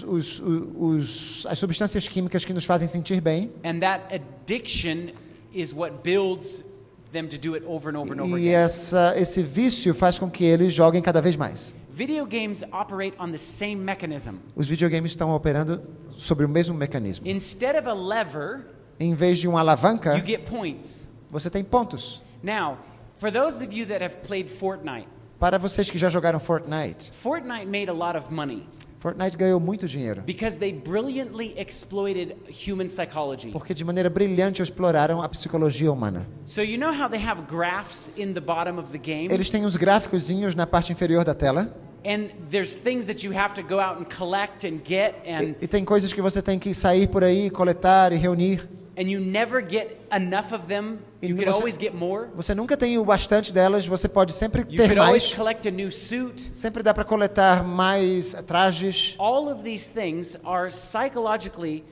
as substâncias químicas que nos fazem sentir bem, And that addiction is what builds them to do it over and over and over e again. esse vício faz com que eles joguem cada vez mais. Video games operate on the same mechanism. Os videogames estão operando sobre o mesmo mecanismo. Instead of a lever, Em vez de uma alavanca, you get points. você tem pontos. Now, for those of you that have played Fortnite, Para vocês que já jogaram Fortnite, Fortnite made a lot of money Fortnite ganhou muito dinheiro. because they brilliantly exploited human psychology. Porque de maneira brilhante exploraram a psicologia humana. So you know how they have graphs in the bottom of the game? Eles têm os gráficozinhos na parte inferior da tela. And there's things that you have to go out and collect and get E tem coisas que você tem que sair por aí, coletar e reunir. and you never get enough of them. You could always get more. Você nunca tem o bastante delas, você pode sempre You ter could always mais. collect a new suit. Sempre dá para coletar mais trajes. All of these things are psychologically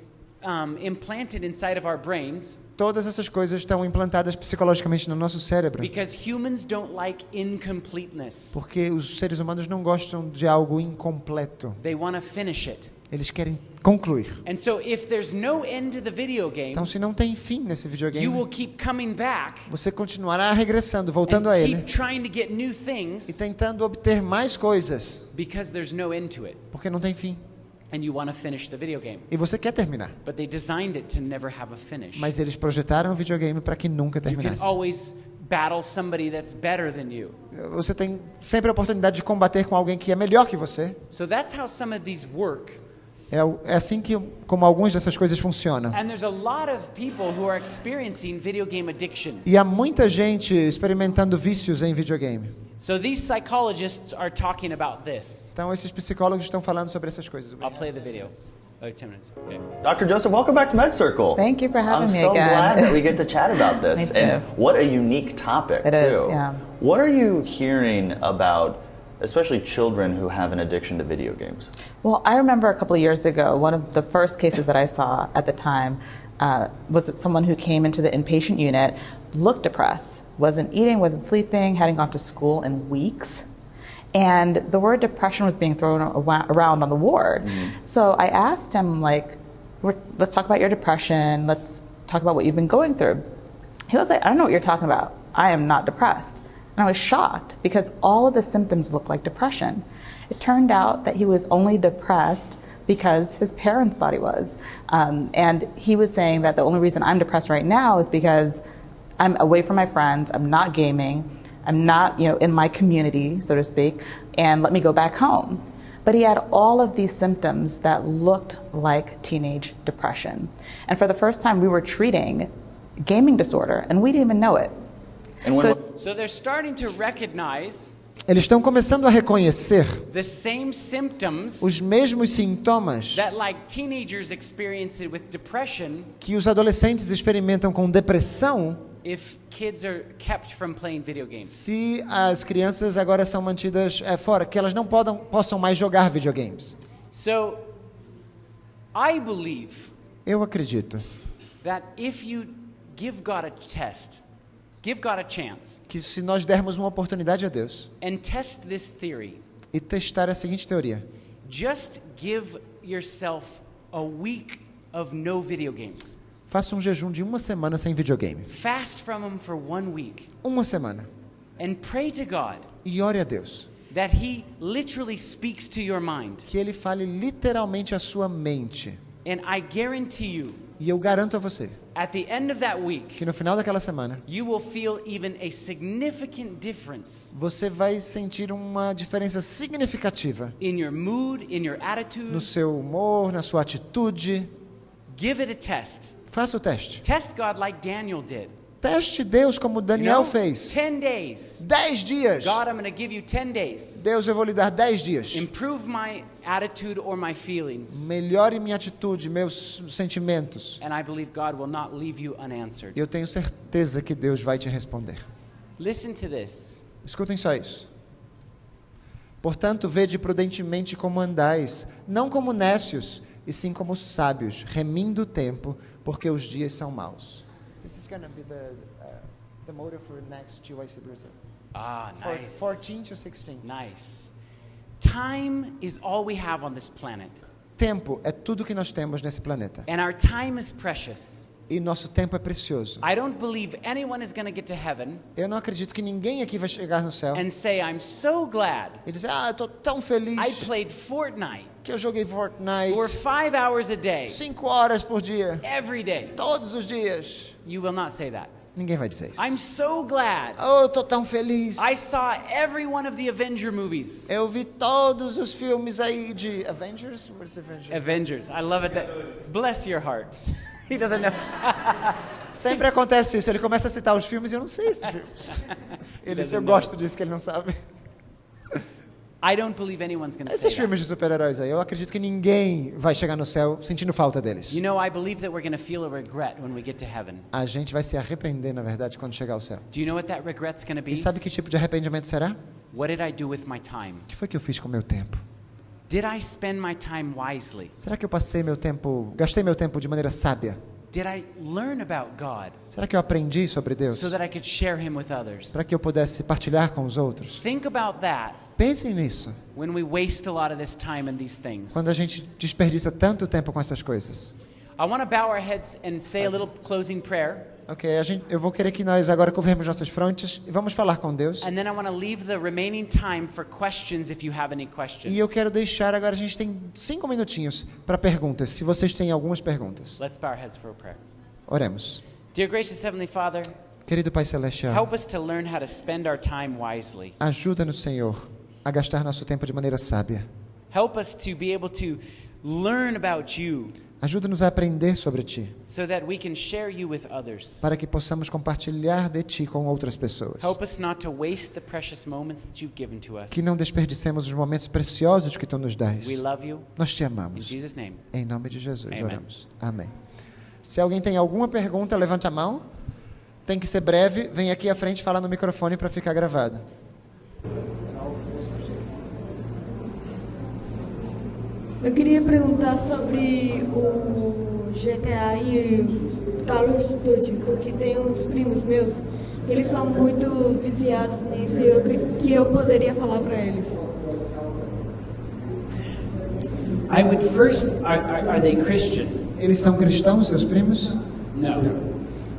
implanted inside of our brains Todas essas coisas estão implantadas psicologicamente no nosso cérebro. because humans don't like incompleteness. Porque os seres humanos não gostam de algo incompleto. They want to finish it. Eles querem concluir. And so if there's no end to the video game, Então, se não tem fim nesse you will videogame, keep coming back você continuará regressando, voltando and a keep ele trying to get new e things tentando obter mais coisas, because there's no end to it. porque não tem fim. And you want to finish the video game. E você quer terminar. But they designed it to never have a finish. Mas eles projetaram o videogame para que nunca You can terminasse. always battle somebody that's better than you. Você tem sempre a oportunidade de combater com alguém que é melhor que você. So that's how some of these work. É assim que como algumas dessas coisas funcionam. And there's a lot of people who are experiencing video game addiction. E há muita gente experimentando vícios em videogame. So these psychologists are talking about this. Então esses psicólogos estão falando sobre essas coisas. I'll play the video. Oh, 10 minutes. Okay. Dr. Joseph, welcome back to Med Circle. Thank you for having I'm me so again. glad that we get to chat about this. Me too. And what a unique topic, It too. is, yeah. What are you hearing about, especially children who have an addiction to video games? Well, I remember a couple of years ago, one of the first cases that I saw at the time was someone who came into the inpatient unit, looked depressed, wasn't eating, wasn't sleeping, hadn't gone to school in weeks. And the word depression was being thrown around on the ward. So I asked him, like, let's talk about your depression. Let's talk about what you've been going through. He was like, I don't know what you're talking about. I am not depressed. And I was shocked because all of the symptoms looked like depression. It turned out that he was only depressed because his parents thought he was. And he was saying that the only reason I'm depressed right now is because I'm away from my friends, I'm not gaming, I'm not, in my community, so to speak, and let me go back home. But he had all of these symptoms that looked like teenage depression. And for the first time, we were treating gaming disorder, and we didn't even know it. And when, So they're starting to recognize Eles estão começando a reconhecer the same symptoms os mesmos sintomas that like teenagers experience it with depression que os adolescentes experimentam com depressão if kids are kept from playing video games. se as crianças agora são mantidas fora, que elas não possam mais jogar videogames. So I believe Eu acredito that if you give God a test, give God a chance, que se nós dermos uma oportunidade a Deus and test this theory, e testar a seguinte teoria, just give yourself a week of no video games. faça um jejum de uma semana sem videogame. Fast from them for 1 week Uma semana. and pray to God E ore a Deus. that He literally speaks to your mind. Que Ele fale literalmente à sua mente. And I guarantee you, E eu garanto a você at the end of that week, que no final daquela semana, you will feel even a significant difference você vai sentir uma diferença significativa in your mood, in your no attitude. seu humor, na sua atitude. Give it a test. Faça o teste. Test God like Daniel did. Teste Deus como You Daniel know, fez. 10 days. 10 dias. God, I'm going to give you 10 days. Deus, eu vou lhe dar 10 dias. Improve my attitude or my feelings. Melhore minha atitude, meus sentimentos. And I believe God will not leave you unanswered. E eu tenho certeza que Deus vai te responder. Listen to this. Escutem só isso. Portanto, vede prudentemente como andais, não como nécios, e sim como sábios, remindo o tempo, porque os dias são maus. This is going to be the motto for next GYC Brasil. Ah, nice. 14 to 16. Nice. Time is all we have on this planet. Tempo é tudo que nós temos nesse planeta. And our time is precious. E nosso tempo é precioso. I don't believe anyone is going to get to heaven Eu não acredito que ninguém aqui vai chegar no céu and say, I'm so glad e dizer, eu estou tão feliz I played Fortnite que eu joguei Fortnite for 5 hours a day, 5 horas por dia, every day. todos os dias. You will not say that. Ninguém vai dizer isso. I'm so glad. Oh, eu tô tão feliz. I saw every one of the Avenger movies. Eu vi todos os filmes aí de Avengers. What is Avengers? Avengers. I love it that. Bless your heart. He doesn't know. Sempre acontece isso. Ele começa a citar os filmes e eu não sei esses filmes. Eu gosto disso que ele não sabe. I don't believe anyone's going to say Esses that. filmes de super-heróis aí, eu acredito que ninguém vai chegar no céu sentindo falta deles. You know, I believe that we're going to feel a regret when we get to heaven. A gente vai se arrepender, na verdade, quando chegar ao céu. Do you know what that regret's going to be? E sabe que tipo de arrependimento será? What did I do with my time? O que foi que eu fiz com o meu tempo? Did I spend my time wisely? Será que eu gastei meu tempo de maneira sábia? Did I learn about God Será que eu aprendi sobre Deus? so that I could share him with others? Para que eu pudesse partilhar com os outros? Think about that Pensem nisso. when we waste a lot of this time in these things. Quando a gente desperdiça tanto tempo com essas coisas. I want to bow our heads and say a little closing prayer. Ok, eu vou querer que nós agora curvemos nossas frontes e vamos falar com Deus. And then I want to leave the remaining time for questions if you have any questions. E eu quero deixar agora, a gente tem 5 minutinhos para perguntas, se vocês têm algumas perguntas. Let's bow our heads for a prayer. Oremos. Dear gracious Heavenly Father, Querido Pai Celestial, help us to learn how to spend our time wisely. ajuda-nos, Senhor, a gastar nosso tempo de maneira sábia. Help us to be able to learn about you Ajuda-nos a aprender sobre Ti, so that we can share you with others. para que possamos compartilhar de Ti com outras pessoas. Help us not to waste the precious moments that you've given to us. Que não desperdicemos os momentos preciosos que Tu nos dás. We love you. Nós Te In amamos. Jesus' name. Em nome de Jesus, Amen. oramos. Amém. Se alguém tem alguma pergunta, levante a mão. Tem que ser breve. Vem aqui à frente falar no microfone para ficar gravado. Eu queria perguntar sobre o GTA e Call of Duty, porque tem uns primos meus que eles são muito viciados nisso e que eu poderia falar para eles. I would first, are they Christian? Eles são cristãos, seus primos? No.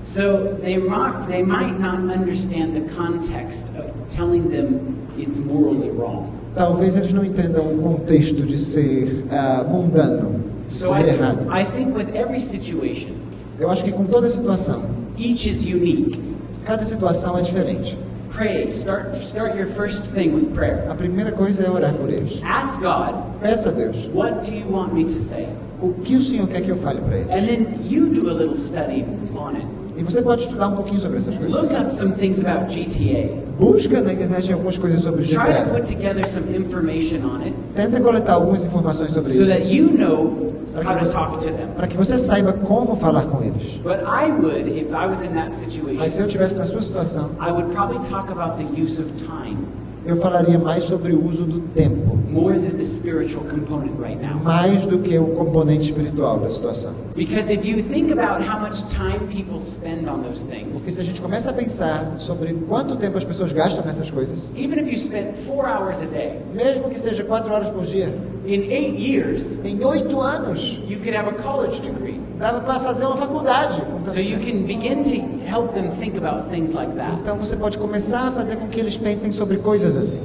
So they might not understand the context of telling them it's morally wrong. Talvez eles não entendam o contexto de ser mundano, So ser errado. I think with every situation, Eu acho que com toda situação, each is unique. cada situação é diferente. Pray. Start your first thing with prayer. A primeira coisa é orar por eles. Ask God, Peça a Deus, what do you want me to say? o que o Senhor quer que eu fale para eles? And then you do a little study on it. E você pode estudar um pouquinho sobre essas coisas. Look up some things about GTA. Busca na internet algumas coisas sobre Try to GTA. put together some information on it Tenta coletar algumas informações sobre so isso, that you know how to talk to them. para que você saiba como falar com eles. But I would, if I was in that Mas se eu situation, estivesse na sua situação, I would probably talk about the use of time eu falaria mais sobre o uso do tempo, more than the spiritual component right now. mais do que o componente espiritual da situação. Because if you think about how much time people spend on those things, Porque se a gente começa a pensar sobre quanto tempo as pessoas gastam nessas coisas, even if you spent 4 hours a day, mesmo que seja 4 horas por dia, in 8 years, em 8 anos, you could have a college degree. dava para fazer uma faculdade. Com tanto So you tempo. can begin to help them think about things like that. Então você pode começar a fazer com que eles pensem sobre coisas assim.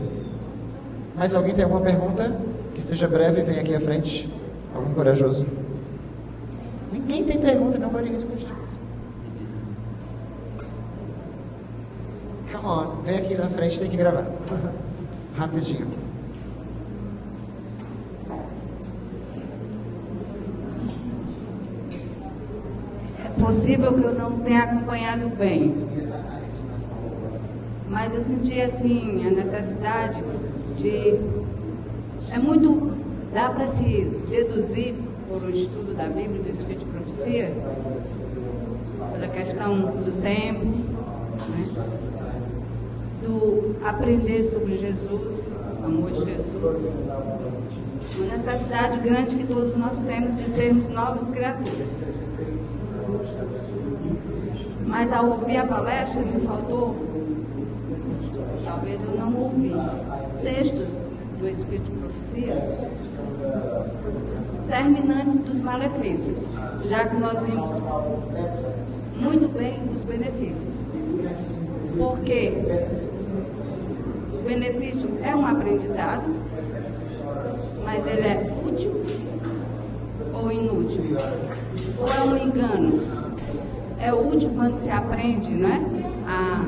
Mas alguém tem alguma pergunta? Que seja breve, vem aqui à frente. Algum corajoso? Ninguém tem pergunta, nobody has questions. Come on, vem aqui na frente, tem que gravar. Rapidinho. É possível que eu não tenha acompanhado bem, mas eu senti assim a necessidade de dá para se deduzir por o estudo da Bíblia, do Espírito de Profecia, pela questão do tempo, né? Do aprender sobre Jesus, o amor de Jesus, uma necessidade grande que todos nós temos de sermos novas criaturas. Mas ao ouvir a palestra me faltou, talvez eu não ouvi, textos do Espírito de Profecia terminantes dos malefícios, já que nós vimos muito bem os benefícios. Porque o benefício é um aprendizado, mas ele é útil ou inútil? Ou é um engano? é útil quando se aprende, não é? A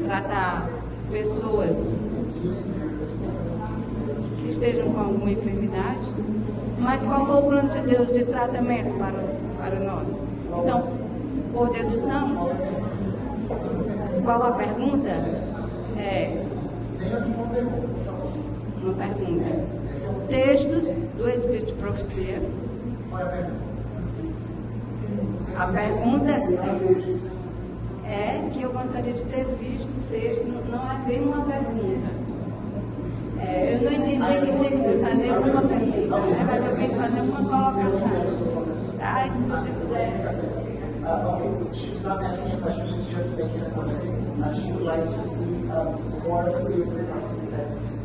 tratar pessoas que estejam com alguma enfermidade. Mas qual foi o plano de Deus de tratamento para nós? Então, por dedução, qual a pergunta? Uma pergunta. Textos do Espírito de Profecia. A pergunta é que eu gostaria de ter visto o texto, não é bem uma pergunta. Eu não entendi que tinha que fazer uma pergunta, né? Mas eu tenho que fazer uma colocação. Tá? E se você puder. She's not asking a question, she's just making a comment. She would like to see more spiritual prophecy texts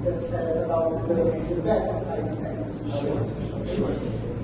that says about the bad side effects. Sure.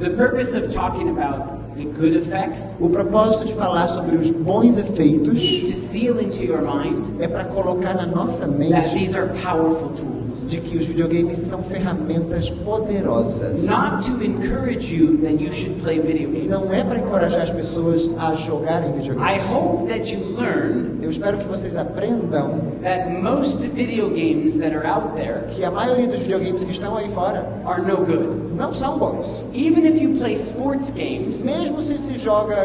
The purpose of talking about the good effects O propósito de falar sobre os bons is efeitos to seal into your mind é para colocar na nossa that mente these are powerful tools. de que os videogames são ferramentas poderosas. Not to encourage you that you should play video games. Não é para encorajar as pessoas a jogarem I videogames. hope that you learn Eu espero que vocês aprendam that most video games that are out there que a maioria dos videogames que estão aí fora are no good. não são bons. Even if you play sports games Mesmo se joga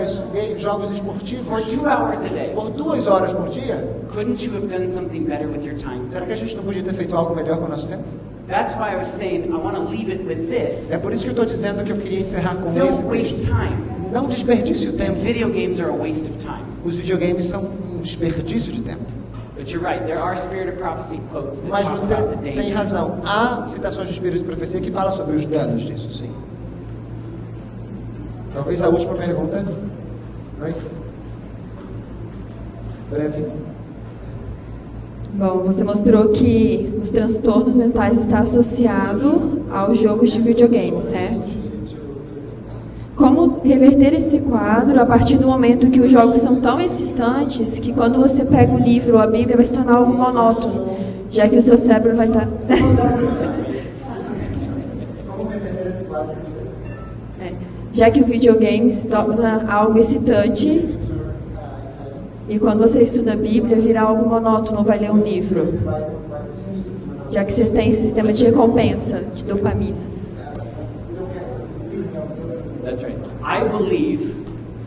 jogos esportivos for 2 hours a day, por 2 horas por dia, couldn't you have done something better with your time? será que a gente não podia ter feito algo melhor com o nosso tempo? That's why I was saying I want to leave it with this. É por isso que eu estou dizendo que eu queria encerrar com esse Don't waste texto. time. Não desperdice o And tempo. video games are a waste of time. Os videogames são um desperdício de tempo. But you're right, there are Spirit of Prophecy quotes that Mas talk você about the tem dangers. razão. Há citações de Espírito de Profecia que falam sobre os danos disso, sim. Talvez a última pergunta. Oi? Breve. Bom, você mostrou que os transtornos mentais estão associados aos jogos de videogame, certo? Como reverter esse quadro a partir do momento que os jogos são tão excitantes que quando você pega um livro ou a Bíblia vai se tornar algo monótono, já que o seu cérebro vai estar... Já que o videogame se torna algo excitante e quando você estuda a Bíblia vira algo monótono ou vai ler um livro, já que você tem esse sistema de recompensa, de dopamina. That's right. I believe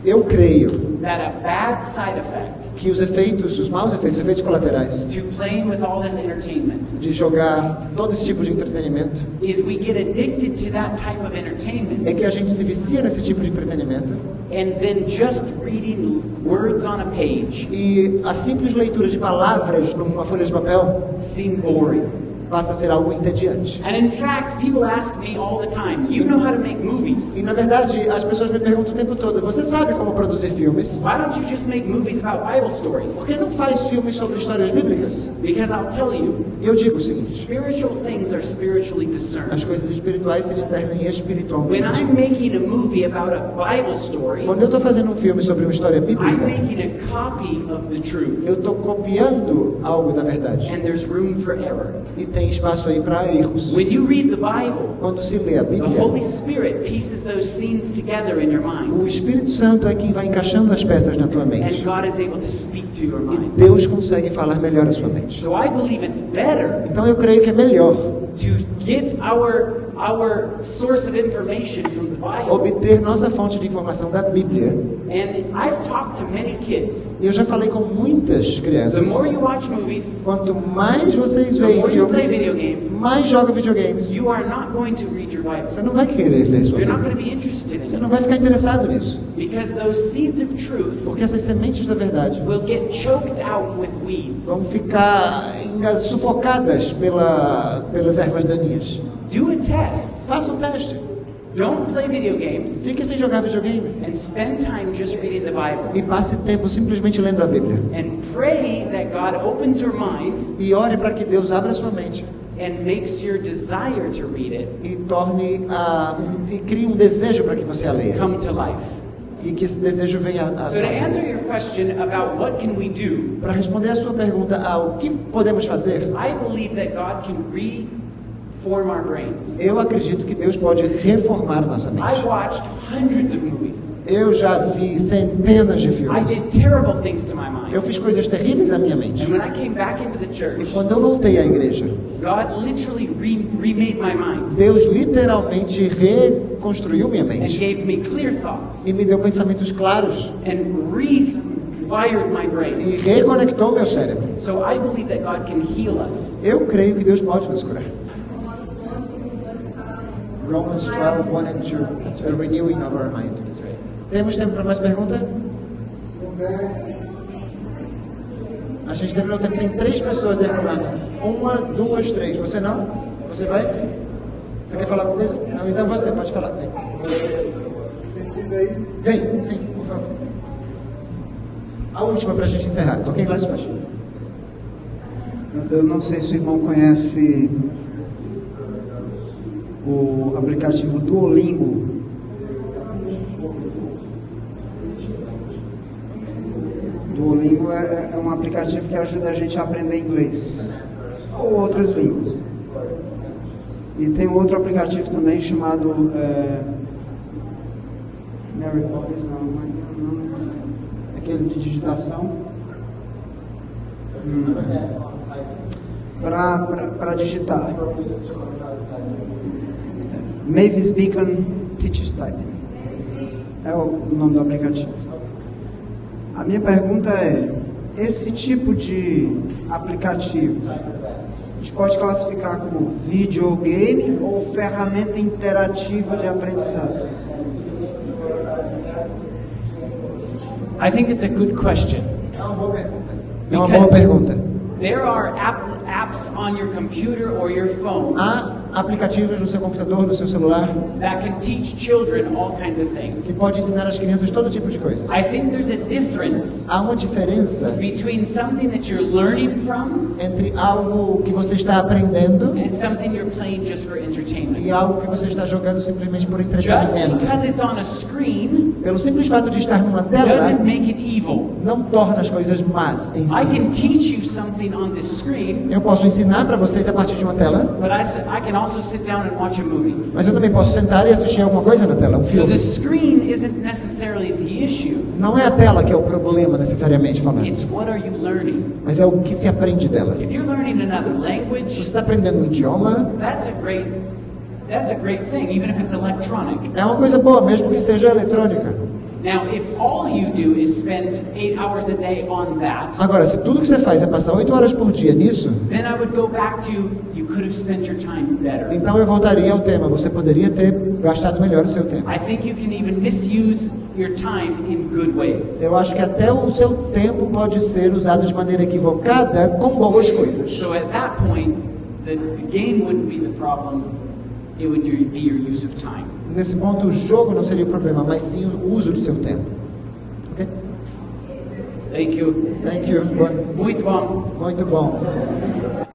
Eu creio that a bad side effect que os efeitos, os maus efeitos, efeitos colaterais to playing with all this entertainment de jogar todo esse tipo de entretenimento is we get addicted to that type of é entertainment que a gente se vicia nesse tipo de entretenimento and then just reading words on a page e a simples leitura de palavras numa folha de papel seem boring. passa a ser algo entediante. And in fact, people ask me all the time, you know how to make movies. E na verdade, as pessoas me perguntam o tempo todo, você sabe como produzir filmes? Why don't you just make movies about Bible stories? Por que não faz filmes sobre histórias bíblicas? Because I'll tell you, E eu digo o seguinte, spiritual things are spiritually discerned. as coisas espirituais se discernem When espiritualmente. I'm making a movie about a Bible story, Quando eu estou fazendo um filme sobre uma história I'm bíblica, making a copy of the truth. eu estou copiando algo da verdade. And there's room for error. E tem espaço aí para erros. When you read the Bible, Quando se lê a the Bíblia, Holy Spirit pieces those scenes together in your mind. o Espírito Santo é quem vai encaixando as peças na tua And mente. God is able to speak to your E mind. Deus consegue falar melhor a sua mente. So I believe it's better Então eu creio que é melhor to get our source of information from the Bible. obter nossa fonte de informação da Bíblia. And I've talked to many kids. E eu já falei com muitas The crianças. more you watch movies, Quanto mais vocês the veem more you play filmes, video games, mais joga videogames. you are not going to read your Bible. Você não vai querer ler sua You're not Bíblia. going to be interested in Você it. não vai ficar interessado nisso. Because those seeds of truth Porque essas sementes da verdade will get choked out with weeds. vão ficar sufocadas pelas ervas daninhas. Do a test. Faça um teste. Don't play video games Fique sem jogar videogame. and spend time just reading the Bible. E passe tempo simplesmente lendo a Bíblia. And pray that God opens your mind E ore para que Deus abra sua mente and makes your desire to read it e e crie um desejo para que você a leia. come to life. E que esse desejo venha a So to answer your question about what can we do, Para responder a sua pergunta, o que podemos fazer? I believe that God can reform form our brains. Eu acredito que Deus pode reformar nossa I mente. watched hundreds of movies. Eu já vi centenas de I filmes. did terrible things to my mind. Eu fiz coisas terríveis à minha mente. And when I came back into the E church, quando eu voltei à igreja, God literally remade my mind Deus literalmente reconstruiu minha and mente. gave me clear thoughts E me deu pensamentos claros. and rewired my brain. E reconectou meu cérebro. So I believe that God can heal us. Eu creio que Deus pode nos curar. Romans 12, 1 and 2. The renewing of our mind. Temos tempo para mais pergunta? A gente terminou o tempo. Tem 3 pessoas circulando. 1, 2, 3. Você não? Você vai sim? Você quer falar alguma coisa? Não, então você pode falar. Vem. Precisa ir. Vem, sim, por favor. A última para a gente encerrar. Ok, lá embaixo. Eu não sei se o irmão conhece o aplicativo Duolingo. Duolingo é um aplicativo que ajuda a gente a aprender inglês ou outras línguas. E tem um outro aplicativo também chamado Mary Poppins, aquele de digitação. Para digitar. Mavis Beacon Teachers Typing é o nome do aplicativo. A minha pergunta é: esse tipo de aplicativo a gente pode classificar como videogame ou ferramenta interativa de aprendizado? I think it's a good question. É uma boa pergunta. É uma boa pergunta. There are apps on your computer or your phone Há aplicativos no seu computador, no seu celular, that can teach children all kinds of que things. pode ensinar às crianças todo tipo de coisas. I think there's a difference Há uma diferença between something that you're learning from entre algo que você está aprendendo and something you're playing just for entertainment. e algo que você está jogando simplesmente por Just entretenimento. because it's on a screen Pelo simples fato de estar numa tela, doesn't make it evil. não torna as coisas más em I si. can teach you something on this screen, Eu posso ensinar para vocês a partir de uma tela, but I can also sit down and watch a movie. mas eu também posso sentar e assistir alguma coisa na tela, um So filme. the screen isn't necessarily the issue. Não é a tela que é o problema, necessariamente falando, It's what are you learning? mas é o que se aprende dela. If you're learning another Você language, está aprendendo um idioma, that's a great thing, even if it's electronic. é uma coisa boa, mesmo que seja eletrônica. Now, if all you do is spend 8 hours a day on that, Agora, se tudo que você faz é passar 8 horas por dia nisso, then I would go back to you could have spent your time better. então eu voltaria ao tema. Você poderia ter gastado melhor o seu tempo. I think you can even misuse your time in good ways. Eu acho que até o seu tempo pode ser usado de maneira equivocada com boas coisas. So at that point, the game wouldn't be the problem, it would be your use of time. Nesse ponto, o jogo não seria o problema, mas sim o uso do seu tempo. Ok? Thank you. Thank you. Muito bom. Muito bom.